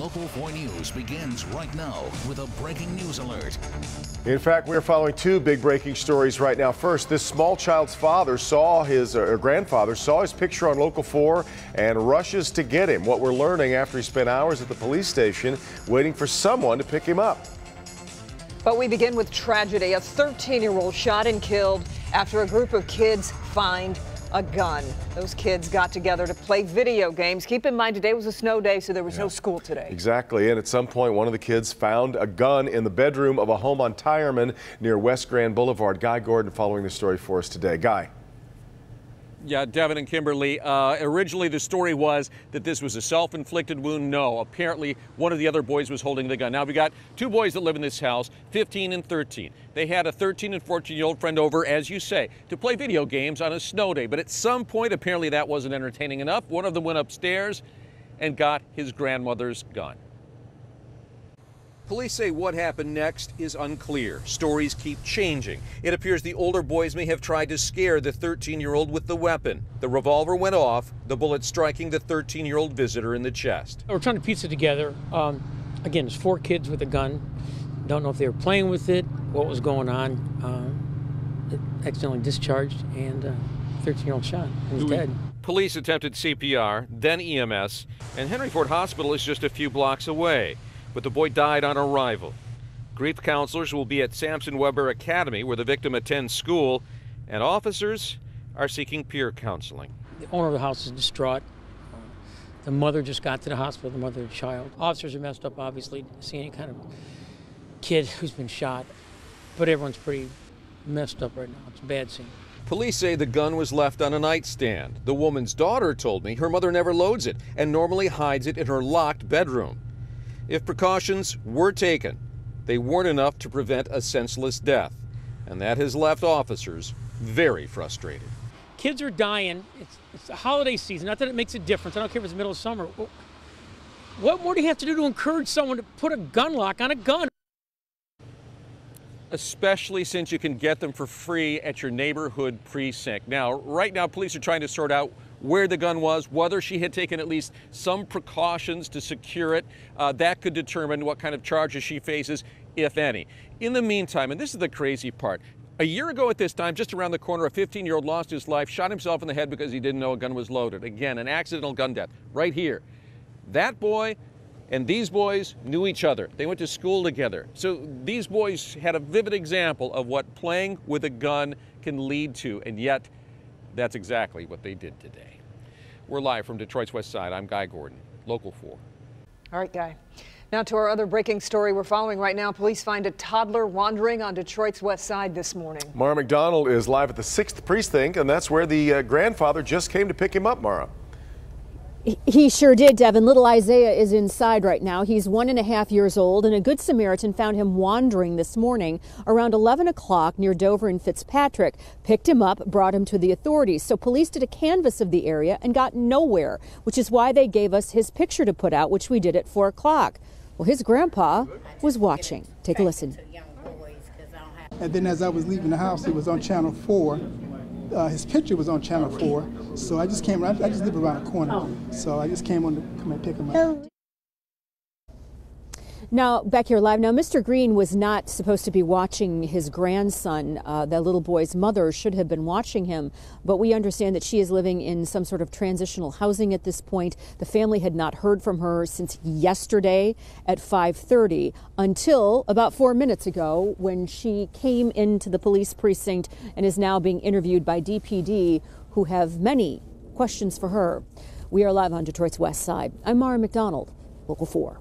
Local 4 News begins right now with a breaking news alert. In fact, we're following two big breaking stories right now. First, this small child's father saw his grandfather saw his picture on Local 4 and rushes to get him. What we're learning after he spent hours at the police station waiting for someone to pick him up. But we begin with tragedy. A 13-year-old shot and killed after a group of kids find a gun. Those kids got together to play video games. Keep in mind, today was a snow day, so there was no school today. Exactly. And at some point, one of the kids found a gun in the bedroom of a home on Tireman near West Grand Boulevard. Guy Gordon following the story for us today. Guy. Yeah, Devin and Kimberly, originally the story was that this was a self-inflicted wound. No, apparently one of the other boys was holding the gun. Now, we got two boys that live in this house, 15 and 13. They had a 13 and 14-year-old friend over, as you say, to play video games on a snow day. But at some point, apparently that wasn't entertaining enough. One of them went upstairs and got his grandmother's gun. Police say what happened next is unclear. Stories keep changing. It appears the older boys may have tried to scare the 13-year-old with the weapon. The revolver went off, the bullet striking the 13-year-old visitor in the chest. We're trying to piece it together. Again, it's 4 kids with a gun. Don't know if they were playing with it, what was going on. It accidentally discharged, and 13-year-old shot. He was dead. Police attempted CPR, then EMS, and Henry Ford Hospital is just a few blocks away. But the boy died on arrival. Grief counselors will be at Sampson Weber Academy, where the victim attends school, and officers are seeking peer counseling. The owner of the house is distraught. The mother just got to the hospital, the mother of the child. Officers are messed up, obviously, to see any kind of kid who's been shot. But everyone's pretty messed up right now. It's a bad scene. Police say the gun was left on a nightstand. The woman's daughter told me her mother never loads it and normally hides it in her locked bedroom. If precautions were taken, they weren't enough to prevent a senseless death, and that has left officers very frustrated. Kids are dying. It's the holiday season. Not that it makes a difference. I don't care if it's the middle of summer. What more do you have to do to encourage someone to put a gun lock on a gun? Especially since you can get them for free at your neighborhood precinct. Now, right now, police are trying to sort out where the gun was, whether she had taken at least some precautions to secure it. That could determine what kind of charges she faces, if any. In the meantime, and this is the crazy part, a year ago at this time, just around the corner, a 15-year-old lost his life, shot himself in the head because he didn't know a gun was loaded. Again, an accidental gun death, right here. That boy and these boys knew each other. They went to school together. So these boys had a vivid example of what playing with a gun can lead to, and yet that's exactly what they did today. We're live from Detroit's West Side. I'm Guy Gordon, Local 4. All right, Guy. Now to our other breaking story we're following right now. Police find a toddler wandering on Detroit's West Side this morning. Mara McDonald is live at the 6th Precinct, and that's where the grandfather just came to pick him up, Mara. He sure did, Devin. Little Isaiah is inside right now. He's 1.5 years old, and a Good Samaritan found him wandering this morning around 11 o'clock near Dover and Fitzpatrick, picked him up, brought him to the authorities. So police did a canvass of the area and got nowhere, which is why they gave us his picture to put out, which we did at 4 o'clock. Well, his grandpa was watching. Take a listen. And then as I was leaving the house, it was on Channel 4. His picture was on Channel 4, so I just came around. I just live around the corner, so I just came on to come and pick him up. Now, back here live. Now, Mr. Green was not supposed to be watching his grandson. The little boy's mother should have been watching him, but we understand that she is living in some sort of transitional housing at this point. The family had not heard from her since yesterday at 5:30 until about 4 minutes ago when she came into the police precinct and is now being interviewed by DPD, who have many questions for her. We are live on Detroit's West Side. I'm Mara McDonald, Local 4.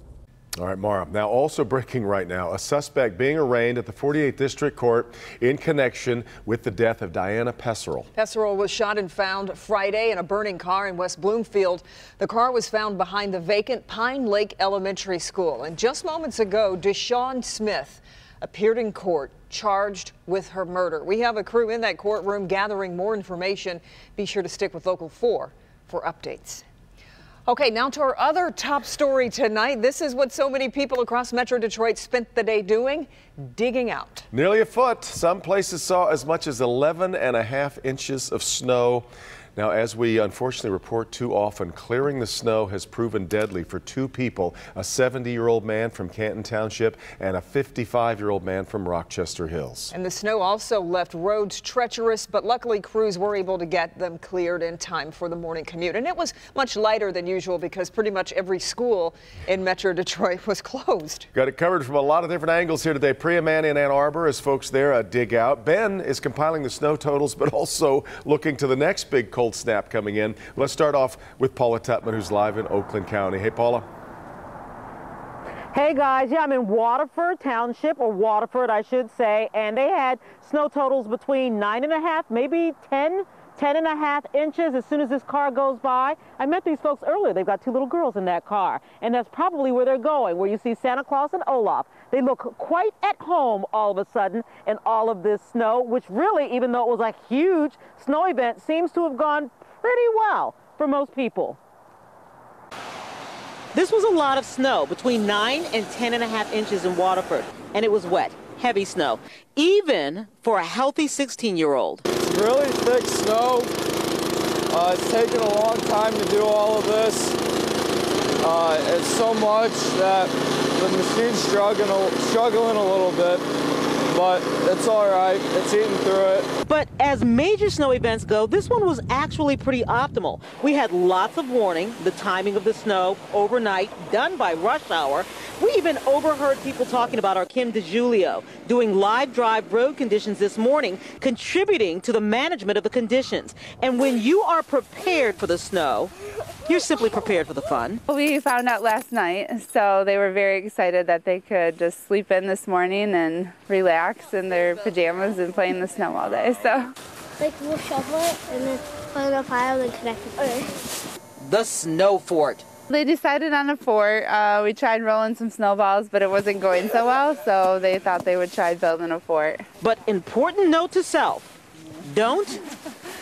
All right, Mara. Now, also breaking right now, a suspect being arraigned at the 48th District Court in connection with the death of Diana Pesserel. Pesserel was shot and found Friday in a burning car in West Bloomfield. The car was found behind the vacant Pine Lake Elementary School. And just moments ago, Deshawn Smith appeared in court charged with her murder. We have a crew in that courtroom gathering more information. Be sure to stick with Local 4 for updates. Okay, now to our other top story tonight. This is what so many people across Metro Detroit spent the day doing, digging out. Nearly a foot. Some places saw as much as 11.5 inches of snow. Now, as we unfortunately report too often, clearing the snow has proven deadly for two people, a 70-year-old man from Canton Township and a 55-year-old man from Rochester Hills. And the snow also left roads treacherous, but luckily crews were able to get them cleared in time for the morning commute. And it was much lighter than usual because pretty much every school in Metro Detroit was closed. Got it covered from a lot of different angles here today. Priya Mann in Ann Arbor as folks there dig out. Ben is compiling the snow totals, but also looking to the next big cold snap coming in. Let's start off with Paula Tutman, who's live in Oakland County. Hey, Paula. Hey guys, yeah, I'm in Waterford Township, or Waterford I should say, and they had snow totals between 9.5, maybe 10.5 inches as soon as this car goes by. I met these folks earlier. They've got two little girls in that car, and that's probably where they're going, where you see Santa Claus and Olaf. They look quite at home all of a sudden in all of this snow, which really, even though it was a huge snow event, seems to have gone pretty well for most people. This was a lot of snow, between 9 and 10.5 inches in Waterford, and it was wet, heavy snow, even for a healthy 16-year-old. It's really thick snow. It's taken a long time to do all of this. It's so much that the machine's struggling a little bit, but it's all right. It's eating through it. But as major snow events go, this one was actually pretty optimal. We had lots of warning, the timing of the snow, overnight, done by rush hour. We even overheard people talking about our Kim DeJulio doing live drive road conditions this morning, contributing to the management of the conditions. And when you are prepared for the snow, you're simply prepared for the fun. We found out last night, so they were very excited that they could just sleep in this morning and relax in their pajamas and play in the snow all day. So, like, we'll shovel it and then put it in a pile and connect it. The snow fort. They decided on a fort. We tried rolling some snowballs, but it wasn't going so well, so they thought they would try building a fort. But important note to self, don't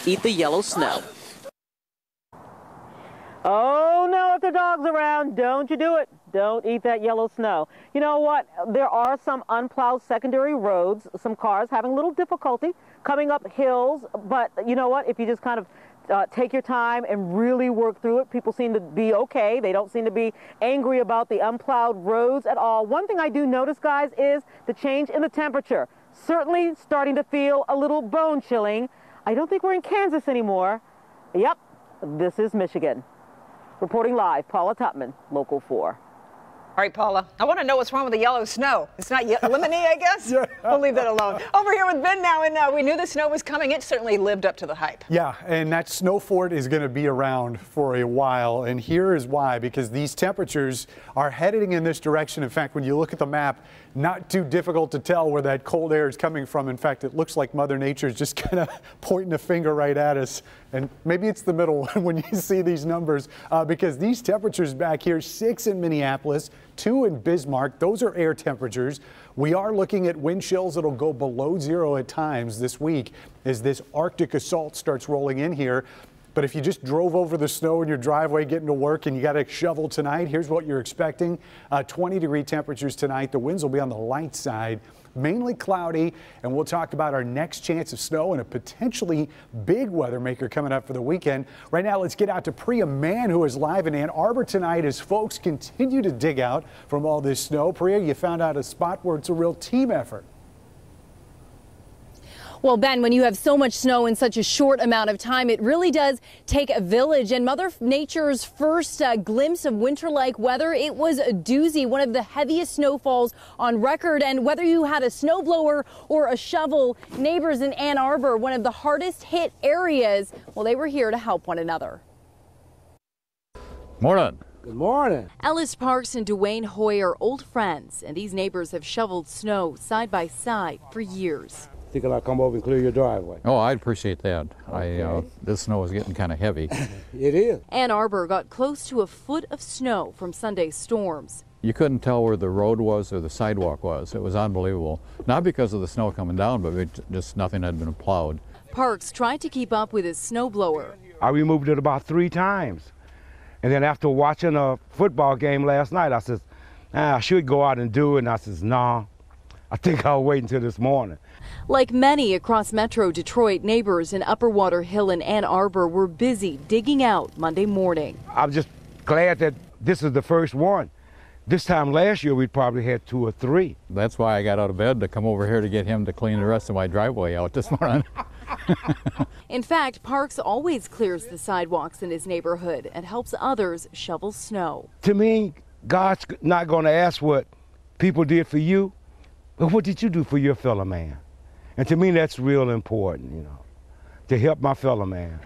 eat the yellow snow. Oh no, if the dog's around, don't you do it. Don't eat that yellow snow. You know what? There are some unplowed secondary roads, some cars having a little difficulty coming up hills, but you know what? If you just kind of take your time and really work through it, people seem to be okay. They don't seem to be angry about the unplowed roads at all. One thing I do notice, guys, is the change in the temperature. Certainly starting to feel a little bone chilling. I don't think we're in Kansas anymore. Yep, this is Michigan. Reporting live, Paula Tutman, Local 4. All right, Paula, I want to know what's wrong with the yellow snow. It's not lemonade, I guess? Yeah. We'll leave that alone. Over here with Ben now, and we knew the snow was coming. It certainly lived up to the hype. Yeah, and that snow fort is going to be around for a while, and here is why, because these temperatures are heading in this direction. In fact, when you look at the map, not too difficult to tell where that cold air is coming from. In fact, it looks like Mother Nature is just kind of pointing a finger right at us. And maybe it's the middle when you see these numbers, because these temperatures back here, 6 in Minneapolis, 2 in Bismarck, those are air temperatures. We are looking at wind chills that'll go below 0 at times this week as this Arctic assault starts rolling in here. But if you just drove over the snow in your driveway getting to work and you got to shovel tonight, here's what you're expecting. 20-degree temperatures tonight. The winds will be on the light side, mainly cloudy, and we'll talk about our next chance of snow and a potentially big weather maker coming up for the weekend. Right now, let's get out to Priya Mann, who is live in Ann Arbor tonight as folks continue to dig out from all this snow. Priya, you found out a spot where it's a real team effort. Well, Ben, when you have so much snow in such a short amount of time, it really does take a village. And Mother Nature's first glimpse of winter-like weather, it was a doozy, one of the heaviest snowfalls on record. And whether you had a snowblower or a shovel, neighbors in Ann Arbor, one of the hardest hit areas, well, they were here to help one another. Morning. Good morning. Ellis Parks and Dwayne Hoy are old friends, and these neighbors have shoveled snow side by side for years. Thinking I'll come over and clear your driveway. Oh, I'd appreciate that. Okay. This snow is getting kind of heavy. It is. Ann Arbor got close to a foot of snow from Sunday's storms. You couldn't tell where the road was or the sidewalk was. It was unbelievable. Not because of the snow coming down, but just nothing had been plowed. Parks tried to keep up with his snowblower. I removed it about 3 times. And then after watching a football game last night, I said, I should go out and do it. And I said, nah, I think I'll wait until this morning. Like many across Metro Detroit, neighbors in Upper Water Hill and Ann Arbor were busy digging out Monday morning. I'm just glad that this is the first one. This time last year, we probably had 2 or 3. That's why I got out of bed to come over here to get him to clean the rest of my driveway out this morning. In fact, Parks always clears the sidewalks in his neighborhood and helps others shovel snow. To me, God's not going to ask what people did for you, but what did you do for your fellow man? And to me, that's real important, you know, to help my fellow man.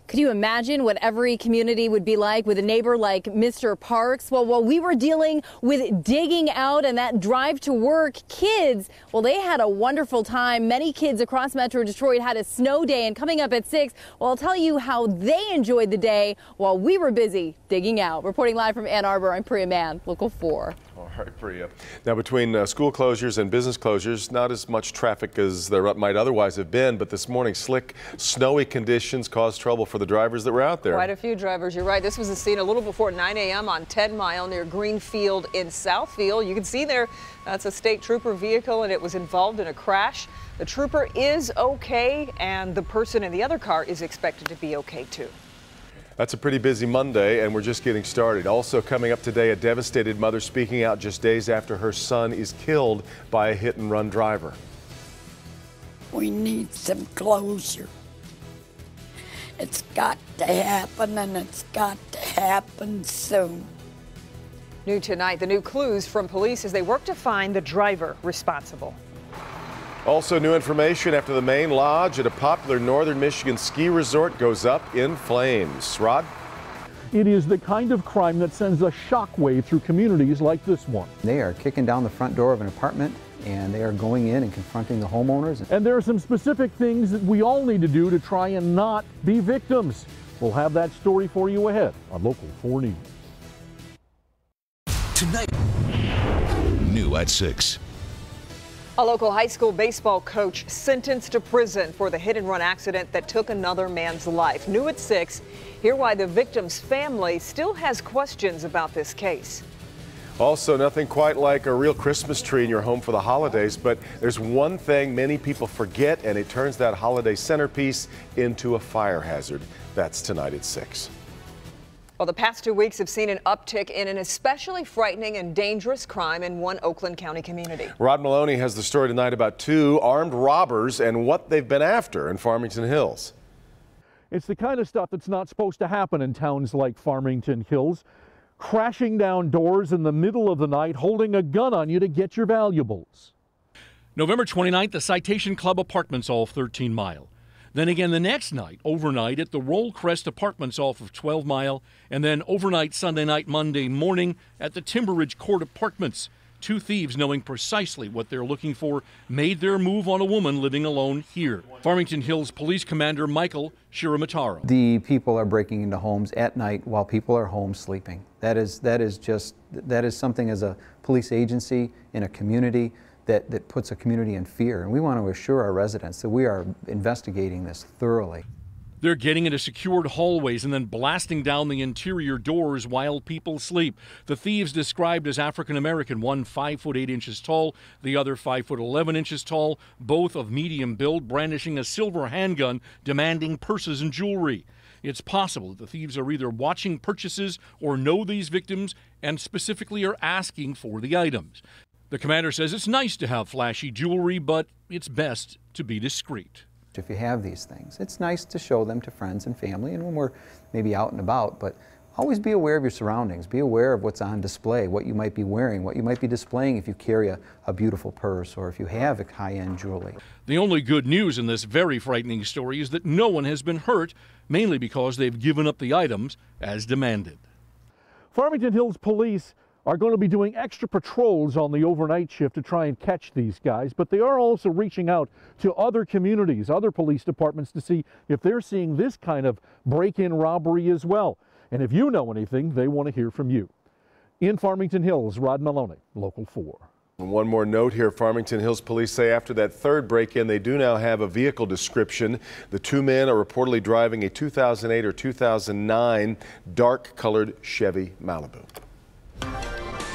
Could you imagine what every community would be like with a neighbor like Mr. Parks? Well, while we were dealing with digging out and that drive to work, kids, well, they had a wonderful time. Many kids across Metro Detroit had a snow day, and coming up at 6, well, I'll tell you how they enjoyed the day while we were busy digging out. Reporting live from Ann Arbor, I'm Priya Mann, Local 4. All right, Priya. Now, between school closures and business closures, not as much traffic as there might otherwise have been, but this morning, slick, snowy conditions caused trouble for the drivers that were out there. Quite a few drivers, you're right. This was the scene a little before 9 a.m. on 10 Mile near Greenfield in Southfield. You can see there, that's a state trooper vehicle, and it was involved in a crash. The trooper is okay, and the person in the other car is expected to be okay, too. That's a pretty busy Monday, and we're just getting started. Also coming up today, a devastated mother speaking out just days after her son is killed by a hit-and-run driver. We need some closure. It's got to happen, and it's got to happen soon. New tonight, the new clues from police as they work to find the driver responsible. Also, new information after the main lodge at a popular northern Michigan ski resort goes up in flames. Rod? It is the kind of crime that sends a shockwave through communities like this one. They are kicking down the front door of an apartment, and they are going in and confronting the homeowners. And there are some specific things that we all need to do to try and not be victims. We'll have that story for you ahead on Local 4 News. Tonight, new at 6. A local high school baseball coach sentenced to prison for the hit-and-run accident that took another man's life. New at 6, hear why the victim's family still has questions about this case. Also, nothing quite like a real Christmas tree in your home for the holidays, but there's one thing many people forget, and it turns that holiday centerpiece into a fire hazard. That's tonight at 6. Well, the past 2 weeks have seen an uptick in an especially frightening and dangerous crime in one Oakland County community. Rod Maloney has the story tonight about 2 armed robbers and what they've been after in Farmington Hills. It's the kind of stuff that's not supposed to happen in towns like Farmington Hills. Crashing down doors in the middle of the night, holding a gun on you to get your valuables. November 29th, the Citation Club Apartments off 13 Mile. Then again the next night, overnight, at the Rollcrest Apartments off of 12 Mile, and then overnight Sunday night, Monday morning at the Timber Ridge Court Apartments. 2 thieves, knowing precisely what they're looking for, made their move on a woman living alone here. Farmington Hills Police Commander Michael Shiramataro. The people are breaking into homes at night while people are home sleeping. That is something as a police agency in a community that puts a community in fear. And we want to assure our residents that we are investigating this thoroughly. They're getting into secured hallways and then blasting down the interior doors while people sleep. The thieves described as African American, one 5 foot 8 inches tall, the other 5 foot 11 inches tall, both of medium build, brandishing a silver handgun, demanding purses and jewelry. It's possible that the thieves are either watching purchases or know these victims and specifically are asking for the items. The commander says it's nice to have flashy jewelry, but it's best to be discreet. If you have these things, it's nice to show them to friends and family and when we're maybe out and about, but always be aware of your surroundings. Be aware of what's on display, what you might be wearing, what you might be displaying if you carry a beautiful purse or if you have high-end jewelry. The only good news in this very frightening story is that no one has been hurt, mainly because they've given up the items as demanded. Farmington Hills Police are going to be doing extra patrols on the overnight shift to try and catch these guys, but they are also reaching out to other communities, other police departments to see if they're seeing this kind of break-in robbery as well. And if you know anything, they want to hear from you. In Farmington Hills, Rod Maloney, Local 4. One more note here. Farmington Hills Police say after that third break-in, they do now have a vehicle description. The 2 men are reportedly driving a 2008 or 2009 dark-colored Chevy Malibu.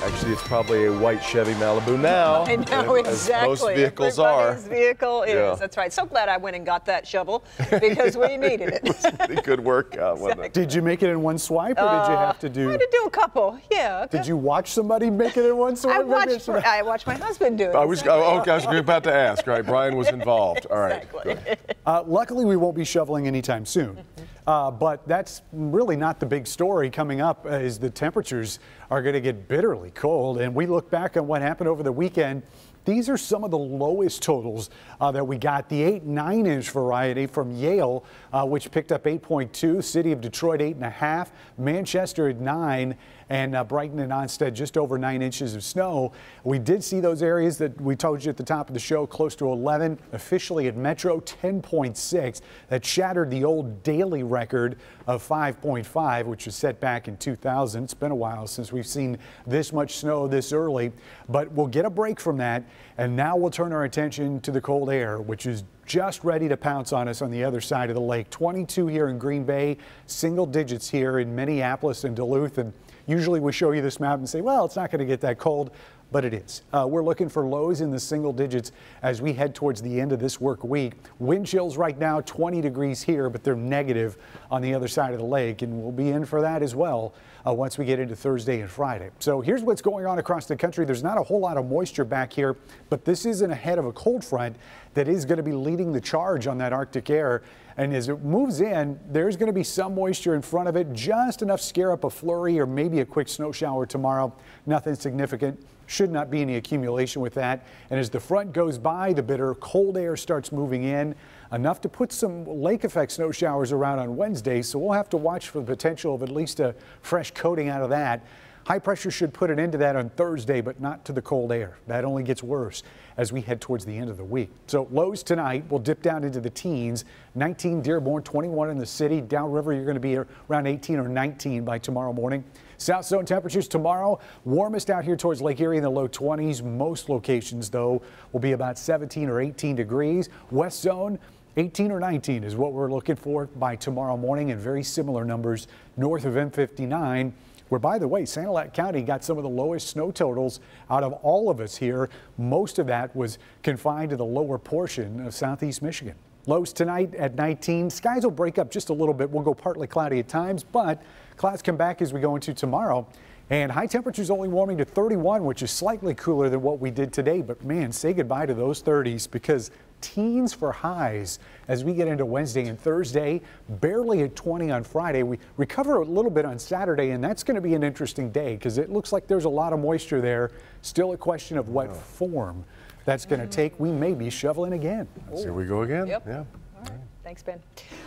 Actually, it's probably a white Chevy Malibu now. I know, exactly. As most vehicles are. Everybody's vehicle is. Yeah. That's right. So glad I went and got that shovel because we needed it. Pretty good workout, wasn't it? Did you make it in one swipe, or did you have to do? I had to do a couple. Yeah. Did you watch somebody make it in one swipe? I watched my husband do it. I was about to ask. Right, Brian was involved. All right. Exactly. Luckily, we won't be shoveling anytime soon. But that's really not the big story coming up, is the temperatures are going to get bitterly cold. And we look back on what happened over the weekend. These are some of the lowest totals that we got. The 8-9 inch variety from Yale, which picked up 8.2, City of Detroit 8.5, Manchester at 9, and Brighton and Onstead just over 9 inches of snow. We did see those areas that we told you at the top of the show, close to 11. Officially at Metro, 10.6. That shattered the old daily record of 5.5, which was set back in 2000. It's been a while since we've seen this much snow this early, but we'll get a break from that. And now we'll turn our attention to the cold air, which is just ready to pounce on us on the other side of the lake. 22 here in Green Bay, single digits here in Minneapolis and Duluth. And usually we show you this map and say, well, it's not going to get that cold, but it is. We're looking for lows in the single digits as we head towards the end of this work week. Wind chills right now, 20 degrees here, but they're negative on the other side of the lake, and we'll be in for that as well once we get into Thursday and Friday. So here's what's going on across the country. There's not a whole lot of moisture back here, but this isn't ahead of a cold front that is going to be leading the charge on that Arctic air. And as it moves in, there's going to be some moisture in front of it, just enough to scare up a flurry or maybe a quick snow shower tomorrow. Nothing significant. Should not be any accumulation with that. And as the front goes by, the bitter cold air starts moving in, enough to put some lake effect snow showers around on Wednesday. So we'll have to watch for the potential of at least a fresh coating out of that. High pressure should put an end to that on Thursday, but not to the cold air. That only gets worse as we head towards the end of the week. So lows tonight will dip down into the teens. 19 Dearborn, 21 in the city. Downriver, you're going to be around 18 or 19 by tomorrow morning. South zone temperatures tomorrow, warmest out here towards Lake Erie in the low 20s. Most locations, though, will be about 17 or 18 degrees. West zone, 18 or 19 is what we're looking for by tomorrow morning, and very similar numbers north of M59, where, by the way, Sanilac County got some of the lowest snow totals out of all of us here. Most of that was confined to the lower portion of southeast Michigan. Lows tonight at 19. Skies will break up just a little bit. We'll go partly cloudy at times, but clouds come back as we go into tomorrow. And high temperatures only warming to 31, which is slightly cooler than what we did today. But man, say goodbye to those 30s, because teens for highs as we get into Wednesday and Thursday, barely at 20 on Friday. We recover a little bit on Saturday, and that's going to be an interesting day because it looks like there's a lot of moisture there. Still a question of what form that's going to take. We may be shoveling again. Here we go again. Yep. Yeah. All right. Thanks, Ben.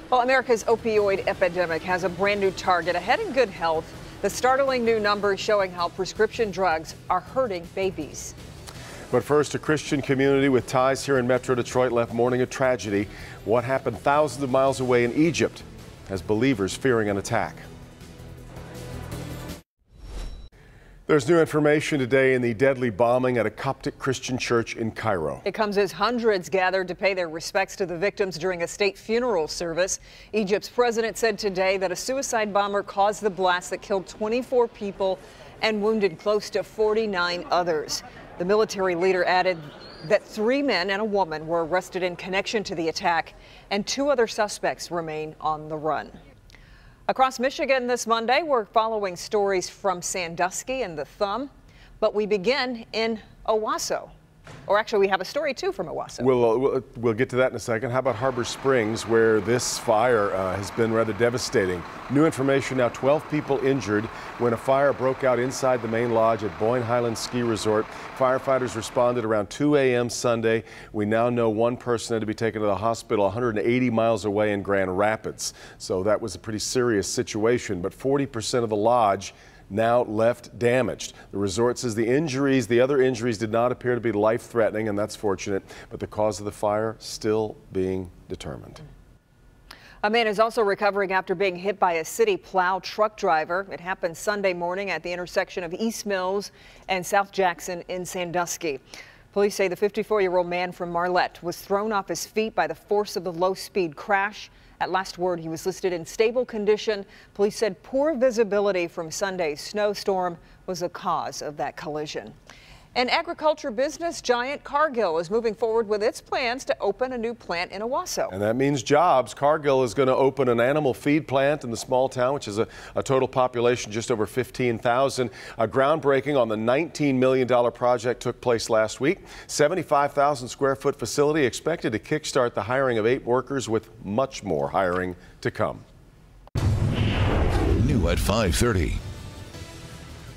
Well, America's opioid epidemic has a brand new target ahead in good health. The startling new numbers showing how prescription drugs are hurting babies. But first, a Christian community with ties here in Metro Detroit left mourning a tragedy. What happened thousands of miles away in Egypt has believers fearing an attack. There's new information today in the deadly bombing at a Coptic Christian church in Cairo. It comes as hundreds gathered to pay their respects to the victims during a state funeral service. Egypt's president said today that a suicide bomber caused the blast that killed 24 people and wounded close to 49 others. The military leader added that 3 men and a woman were arrested in connection to the attack, and 2 other suspects remain on the run. Across Michigan this Monday, we're following stories from Sandusky and the Thumb, but we begin in Owasso. Or actually, we have a story, too, from Owasso. We'll get to that in a second. How about Harbor Springs, where this fire has been rather devastating? New information now, 12 people injured when a fire broke out inside the main lodge at Boyne Highlands Ski Resort. Firefighters responded around 2 a.m. Sunday. We now know 1 person had to be taken to the hospital 180 miles away in Grand Rapids. So that was a pretty serious situation, but 40% of the lodge now left damaged. The resort says the other injuries did not appear to be life-threatening, and that's fortunate, but the cause of the fire still being determined. A man is also recovering after being hit by a city plow truck driver. It happened Sunday morning at the intersection of East Mills and South Jackson in Sandusky. Police say the 54-year-old man from Marlette was thrown off his feet by the force of the low-speed crash. At last word, he was listed in stable condition. Police said poor visibility from Sunday's snowstorm was the cause of that collision. And agriculture business giant Cargill is moving forward with its plans to open a new plant in Owasso. And that means jobs. Cargill is going to open an animal feed plant in the small town, which is a total population just over 15,000. A groundbreaking on the $19 million project took place last week. 75,000 square foot facility expected to kickstart the hiring of 8 workers, with much more hiring to come. New at 5:30.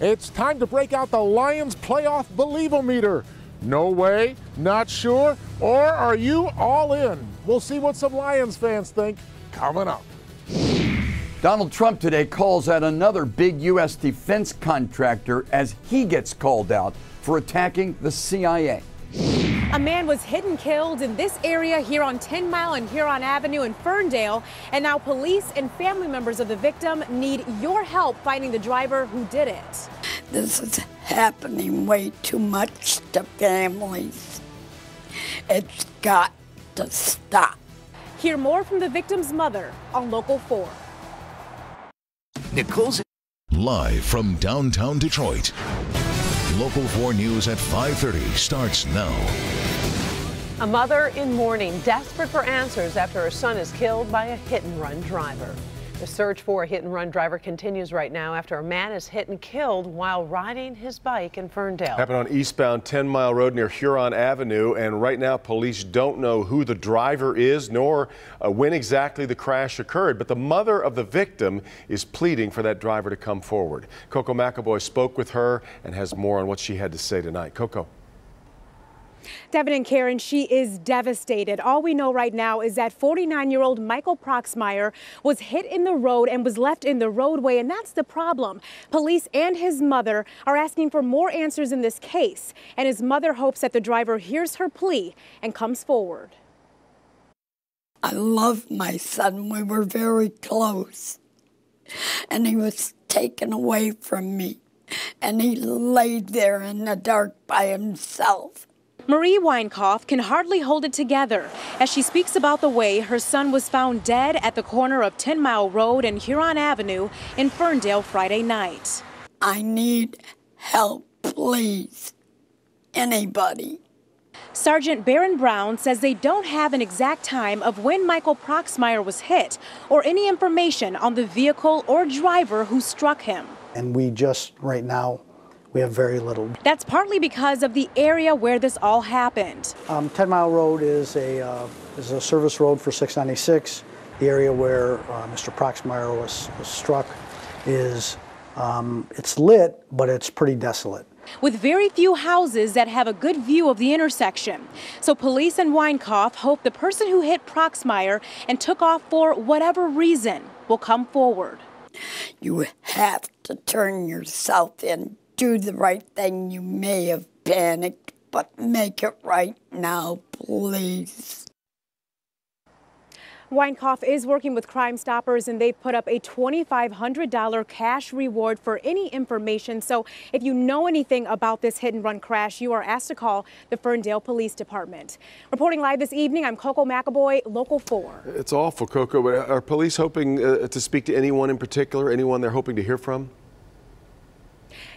It's time to break out the Lions playoff Believometer. No way, not sure, or are you all in? We'll see what some Lions fans think coming up. Donald Trump today calls out another big U.S. defense contractor as he gets called out for attacking the CIA. A man was hit and killed in this area here on 10 Mile and Huron Avenue in Ferndale, and now police and family members of the victim need your help finding the driver who did it. This is happening way too much to families. It's got to stop. Hear more from the victim's mother on Local 4. Nicole's live from downtown Detroit. Local 4 News at 5:30 starts now. A mother in mourning, desperate for answers after her son is killed by a hit-and-run driver. The search for a hit-and-run driver continues right now after a man is hit and killed while riding his bike in Ferndale. Happened on eastbound 10 Mile Road near Huron Avenue, and right now police don't know who the driver is nor when exactly the crash occurred. But the mother of the victim is pleading for that driver to come forward. Coco McAvoy spoke with her and has more on what she had to say tonight. Coco. Devin and Karen, she is devastated. All we know right now is that 49-year-old Michael Proxmire was hit in the road and was left in the roadway, and that's the problem. Police and his mother are asking for more answers in this case, and his mother hopes that the driver hears her plea and comes forward. I love my son. We were very close, and he was taken away from me, and he laid there in the dark by himself. Marie Weinkoff can hardly hold it together as she speaks about the way her son was found dead at the corner of 10 Mile Road and Huron Avenue in Ferndale Friday night. I need help, please. Anybody. Sergeant Baron Brown says they don't have an exact time of when Michael Proxmire was hit or any information on the vehicle or driver who struck him. And we just, right now, we have very little. That's partly because of the area where this all happened. 10 Mile Road is a service road for 696. The area where Mr. Proxmire was struck is, it's lit, but it's pretty desolate. With very few houses that have a good view of the intersection. So police and Weinkoff hope the person who hit Proxmire and took off for whatever reason will come forward. You have to turn yourself in. Do the right thing. You may have panicked, but make it right now, please. Weinkoff is working with Crime Stoppers, and they've put up a $2,500 cash reward for any information. So if you know anything about this hit-and-run crash, you are asked to call the Ferndale Police Department. Reporting live this evening, I'm Coco McAvoy, Local 4. It's awful, Coco. Are police hoping to speak to anyone in particular, anyone they're hoping to hear from?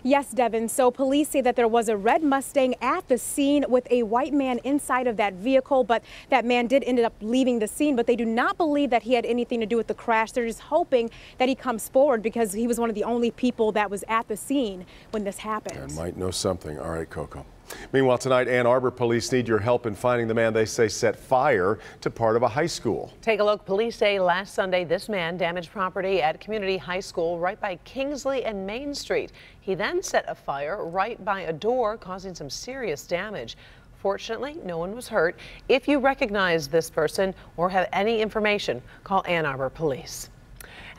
Yes, Devin. So police say that there was a red Mustang at the scene with a white man inside of that vehicle, but that man did end up leaving the scene. But they do not believe that he had anything to do with the crash. They're just hoping that he comes forward because he was one of the only people that was at the scene when this happened. And might know something. All right, Coco. Meanwhile, tonight, Ann Arbor police need your help in finding the man they say set fire to part of a high school. Take a look. Police say last Sunday this man damaged property at Community High School right by Kingsley and Main Street. He then set a fire right by a door, causing some serious damage. Fortunately, no one was hurt. If you recognize this person or have any information, call Ann Arbor Police.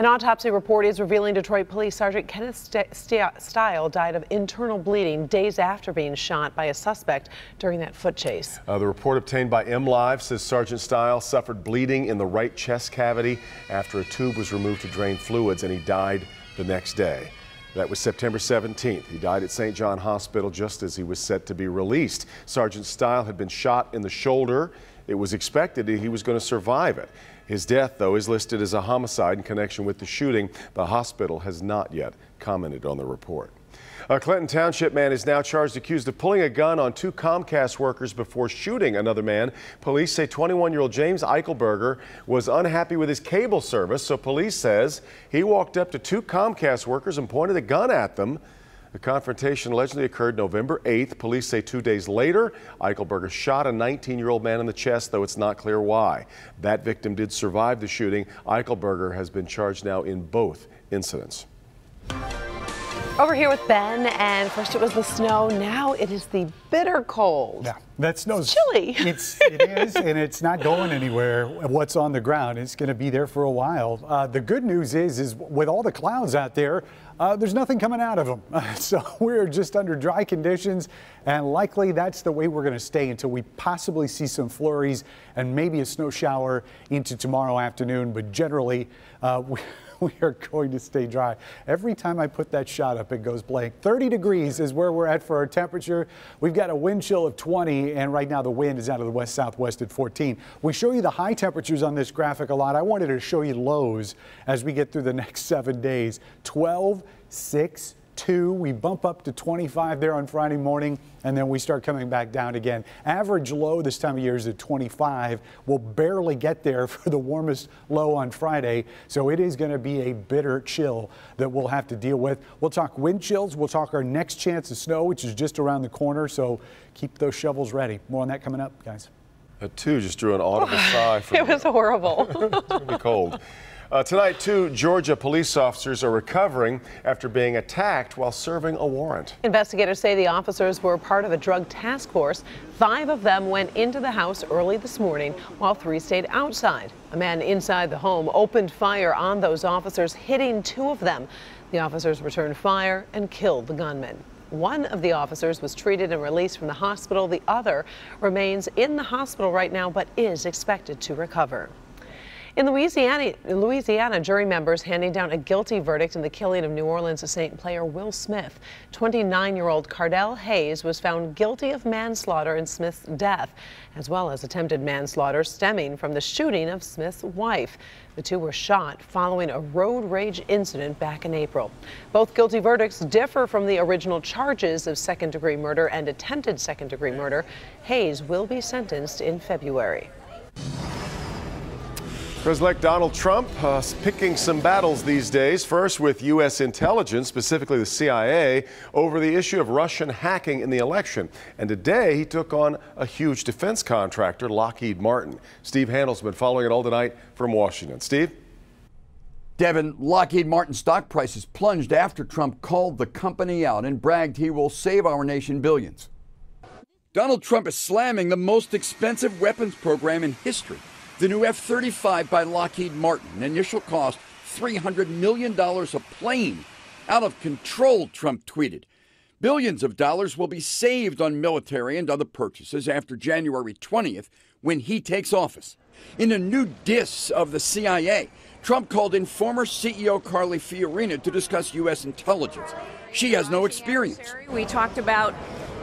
An autopsy report is revealing Detroit Police Sergeant Kenneth Stile died of internal bleeding days after being shot by a suspect during that foot chase. The report obtained by MLive says Sergeant Stile suffered bleeding in the right chest cavity after a tube was removed to drain fluids, and he died the next day. That was September 17th. He died at St. John Hospital just as he was set to be released. Sergeant Stile had been shot in the shoulder. It was expected he was going to survive it. His death, though, is listed as a homicide in connection with the shooting. The hospital has not yet commented on the report. A Clinton Township man is now charged, accused of pulling a gun on 2 Comcast workers before shooting another man. Police say 21-year-old James Eichelberger was unhappy with his cable service, so police says he walked up to 2 Comcast workers and pointed a gun at them. The confrontation allegedly occurred November 8th. Police say 2 days later, Eichelberger shot a 19-year-old man in the chest, though it's not clear why. That victim did survive the shooting. Eichelberger has been charged now in both incidents. Over here with Ben, and first it was the snow, now it is the bitter cold. Yeah, that snow's chilly. It is, and it's not going anywhere. What's on the ground, it's going to be there for a while. The good news is with all the clouds out there, there's nothing coming out of them. So we're just under dry conditions, and likely that's the way we're going to stay until we possibly see some flurries and maybe a snow shower into tomorrow afternoon. But generally, we are going to stay dry. Every time I put that shot up, it goes blank. 30 degrees is where we're at for our temperature. We've got a wind chill of 20, and right now the wind is out of the west-southwest at 14. We show you the high temperatures on this graphic a lot. I wanted to show you lows as we get through the next 7 days. 12, 6, 2. We bump up to 25 there on Friday morning, and then we start coming back down again. Average low this time of year is at 25. We'll barely get there for the warmest low on Friday, so it is going to be a bitter chill that we'll have to deal with. We'll talk wind chills. We'll talk our next chance of snow, which is just around the corner, so keep those shovels ready. More on that coming up, guys. That too just drew an audible sigh. It was horrible. It's going to be cold. Tonight, 2 Georgia police officers are recovering after being attacked while serving a warrant. Investigators say the officers were part of a drug task force. 5 of them went into the house early this morning, while 3 stayed outside. A man inside the home opened fire on those officers, hitting 2 of them. The officers returned fire and killed the gunman. 1 of the officers was treated and released from the hospital. The other remains in the hospital right now, but is expected to recover. In Louisiana, jury members handing down a guilty verdict in the killing of New Orleans Saint player Will Smith. 29-year-old Cardell Hayes was found guilty of manslaughter in Smith's death, as well as attempted manslaughter stemming from the shooting of Smith's wife. The 2 were shot following a road rage incident back in April. Both guilty verdicts differ from the original charges of second-degree murder and attempted second-degree murder. Hayes will be sentenced in February. President-elect Donald Trump picking some battles these days, first with U.S. intelligence, specifically the CIA, over the issue of Russian hacking in the election. And today he took on a huge defense contractor, Lockheed Martin. Steve Handel's been following it all tonight from Washington. Steve? Devin, Lockheed Martin stock prices plunged after Trump called the company out and bragged he will save our nation billions. Donald Trump is slamming the most expensive weapons program in history. The new F-35 by Lockheed Martin, initial cost $300 million a plane. Out of control, Trump tweeted. Billions of dollars will be saved on military and other purchases after January 20th, when he takes office. In a new diss of the CIA, Trump called in former CEO Carly Fiorina to discuss U.S. intelligence. She has no experience. We talked about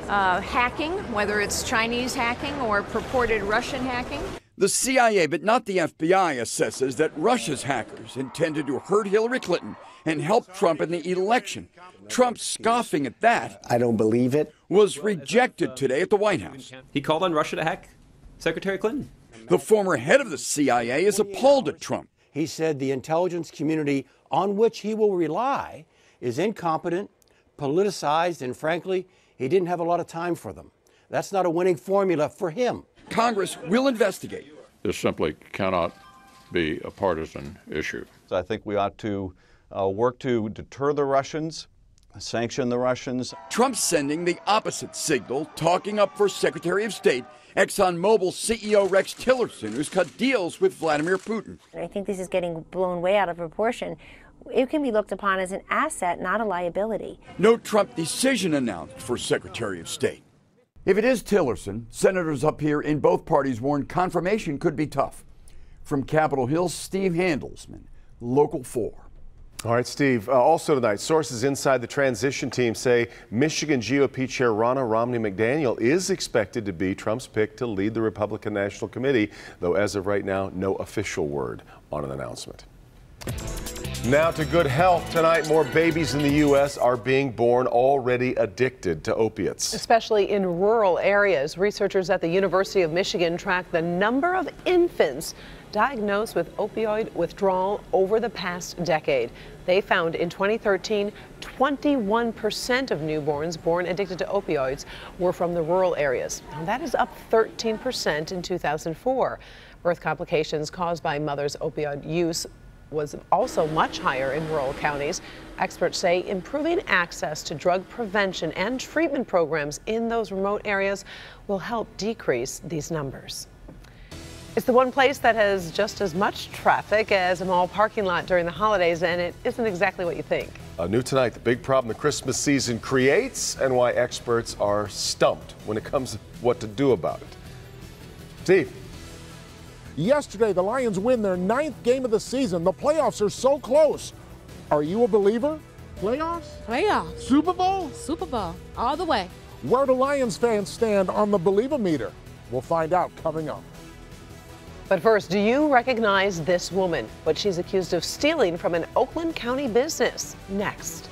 hacking, whether it's Chinese hacking or purported Russian hacking. The CIA, but not the FBI, assesses that Russia's hackers intended to hurt Hillary Clinton and help Trump in the election. Trump, scoffing at that, I don't believe it, was rejected today at the White House. He called on Russia to hack Secretary Clinton. The former head of the CIA is appalled at Trump. He said the intelligence community on which he will rely is incompetent, politicized, and frankly, he didn't have a lot of time for them. That's not a winning formula for him. Congress will investigate. This simply cannot be a partisan issue. So I think we ought to work to deter the Russians, sanction the Russians. Trump's sending the opposite signal, talking up for Secretary of State ExxonMobil CEO Rex Tillerson, who's cut deals with Vladimir Putin. I think this is getting blown way out of proportion. It can be looked upon as an asset, not a liability. No Trump decision announced for Secretary of State. If it is Tillerson, senators up here in both parties warn confirmation could be tough. From Capitol Hill, Steve Handelsman, Local 4. All right, Steve. Also tonight, sources inside the transition team say Michigan GOP Chair Ronna Romney McDaniel is expected to be Trump's pick to lead the Republican National Committee, though as of right now, no official word on an announcement. Now to good health. Tonight, more babies in the U.S. are being born already addicted to opiates. Especially in rural areas. Researchers at the University of Michigan tracked the number of infants diagnosed with opioid withdrawal over the past decade. They found in 2013, 21% of newborns born addicted to opioids were from the rural areas. Now, that is up 13% in 2004. Birth complications caused by mothers' opioid use was also much higher in rural counties. Experts say improving access to drug prevention and treatment programs in those remote areas will help decrease these numbers. It's the one place that has just as much traffic as a mall parking lot during the holidays, and it isn't exactly what you think. New tonight, the big problem the Christmas season creates and why experts are stumped when it comes to what to do about it. Steve. Yesterday, the Lions win their 9th game of the season. The playoffs are so close. Are you a believer? Playoffs? Playoffs. Super Bowl? Super Bowl. All the way. Where do Lions fans stand on the Believometer? We'll find out coming up. But first, do you recognize this woman? What she's accused of stealing from an Oakland County business. Next.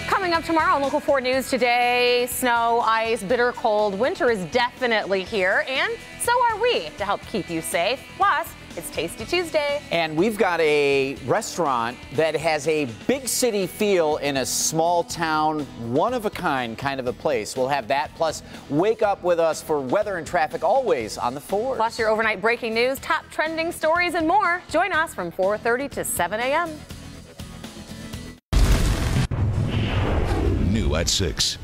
Coming up tomorrow on Local 4 News today, snow, ice, bitter cold. Winter is definitely here, and so are we, to help keep you safe. Plus, it's Tasty Tuesday. And we've got a restaurant that has a big city feel in a small town, one-of-a-kind kind of a place. We'll have that, plus wake up with us for weather and traffic always on the 4s. Plus your overnight breaking news, top trending stories, and more. Join us from 4:30 to 7 a.m. New at 6.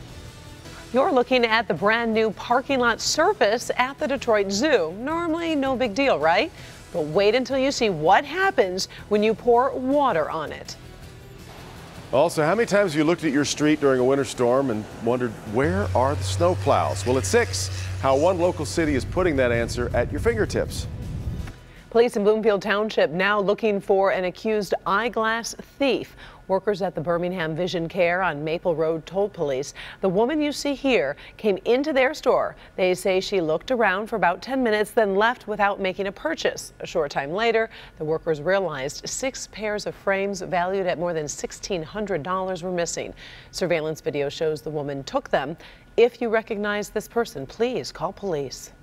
You're looking at the brand new parking lot surface at the Detroit Zoo. Normally, no big deal, right? But wait until you see what happens when you pour water on it. Also, how many times have you looked at your street during a winter storm and wondered, where are the snow plows? Well, at 6, how one local city is putting that answer at your fingertips. Police in Bloomfield Township now looking for an accused eyeglass thief. Workers at the Birmingham Vision Care on Maple Road told police the woman you see here came into their store. They say she looked around for about 10 minutes, then left without making a purchase. A short time later, the workers realized 6 pairs of frames valued at more than $1,600 were missing. Surveillance video shows the woman took them. If you recognize this person, please call police.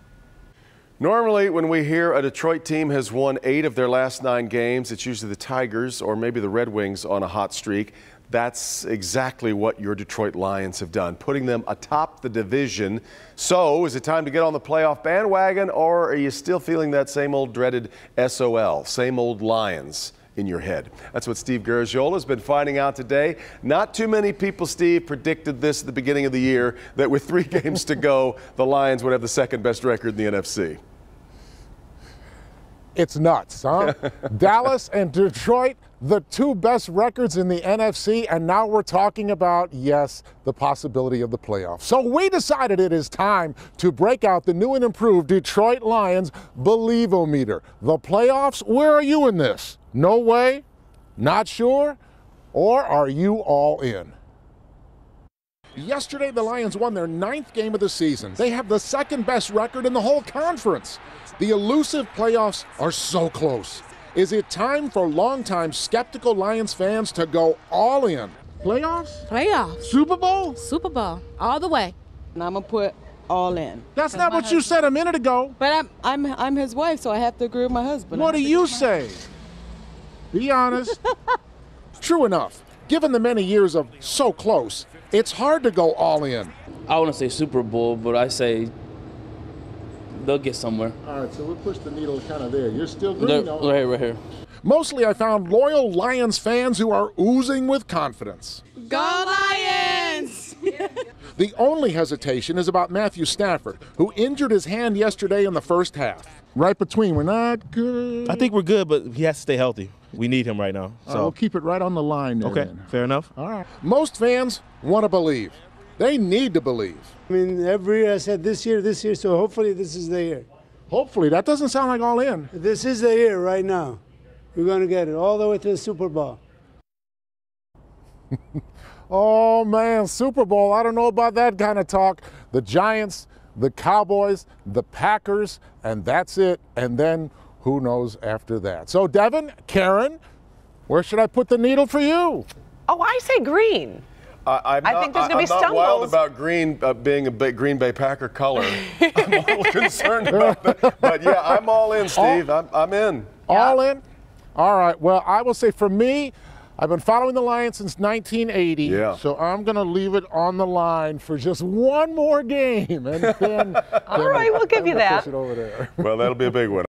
Normally, when we hear a Detroit team has won 8 of their last 9 games, it's usually the Tigers or maybe the Red Wings on a hot streak. That's exactly what your Detroit Lions have done, putting them atop the division. So, is it time to get on the playoff bandwagon, or are you still feeling that same old dreaded SOL, same old Lions in your head? That's what Steve Garagiola has been finding out today. Not too many people, Steve, predicted this at the beginning of the year, that with 3 games to go, the Lions would have the second best record in the NFC. It's nuts, huh? Dallas and Detroit, the 2 best records in the NFC, and now we're talking about, yes, the possibility of the playoffs. So we decided it is time to break out the new and improved Detroit Lions Believometer. The playoffs, where are you in this? No way? Not sure? Or are you all in? Yesterday, the Lions won their 9th game of the season. They have the 2nd best record in the whole conference. The elusive playoffs are so close. Is it time for longtime skeptical Lions fans to go all in? Playoffs? Playoffs. Super Bowl? Super Bowl. All the way. And I'm going to put all in. That's not what you said a minute ago. But I'm his wife, so I have to agree with my husband. What do you say? Be honest. True enough. Given the many years of so close, it's hard to go all in. I want to say Super Bowl, but I say they'll get somewhere. All right, so we'll push the needle kind of there. You're still green, though. Right here. Mostly I found loyal Lions fans who are oozing with confidence. Go Lions! The only hesitation is about Matthew Stafford, who injured his hand yesterday in the first half. Right between, we're not good. I think we're good, but he has to stay healthy. We need him right now. So we'll keep it right on the line there. Okay, then. fair enough. All right. Most fans want to believe. They need to believe. I mean, every year I said this year, so hopefully this is the year. Hopefully. That doesn't sound like all in. This is the year right now. We're going to get it all the way to the Super Bowl. Oh, man, Super Bowl. I don't know about that kind of talk. The Giants, the Cowboys, the Packers, and that's it. And then who knows after that. So, Devin, Karen, where should I put the needle for you? Oh, I say green. I think there's going to be stumbles. I'm not wild about green being a big Green Bay Packer color. I'm a little concerned about that. But, yeah, I'm all in, Steve. I'm in. All in? All right. Well, I will say for me, I've been following the Lions since 1980, so I'm going to leave it on the line for just one more game. And then, all right, we'll give you that. Push it over there. Well, that'll be a big one.